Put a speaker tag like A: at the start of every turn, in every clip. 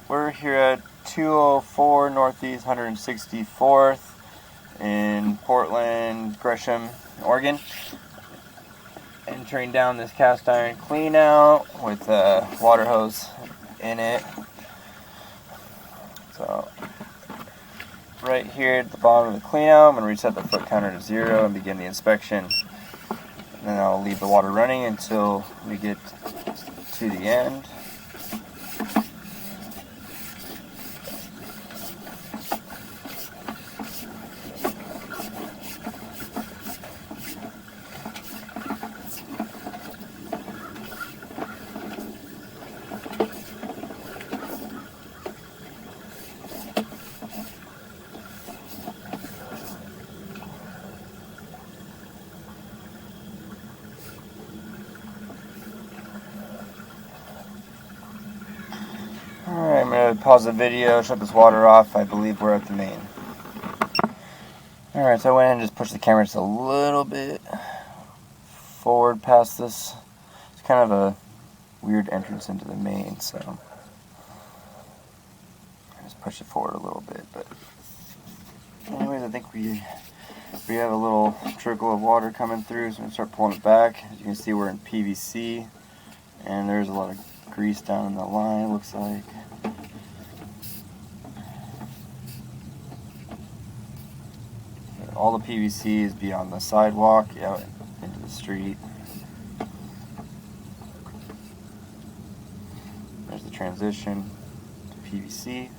A: We're here at 204 Northeast 164th in Portland, Gresham, Oregon. Entering down this cast iron clean out with a water hose in it. So right here at the bottom of the clean out, I'm going to reset the foot counter to 0 and begin the inspection. And then I'll leave the water running until we get to the end. Alright, I'm going to pause the video, shut this water off. I believe we're at the main. Alright, so I went ahead and just pushed the camera just a little bit forward past this. It's kind of a weird entrance into the main, so I just push it forward a little bit. But anyways, I think we have a little trickle of water coming through, so I'm going to start pulling it back. As you can see, we're in PVC, and there's a lot of grease down in the line, it looks like. All the PVC is beyond the sidewalk, out into the street. There's the transition to PVC,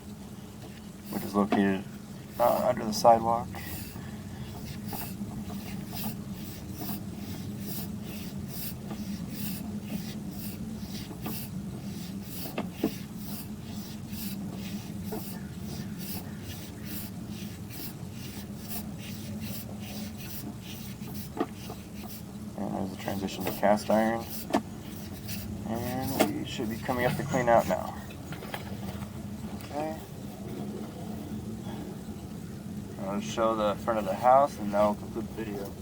A: which is located under the sidewalk. And there's the transition to cast iron. And we should be coming up to clean out now. Okay. I'll show the front of the house and that will conclude the video.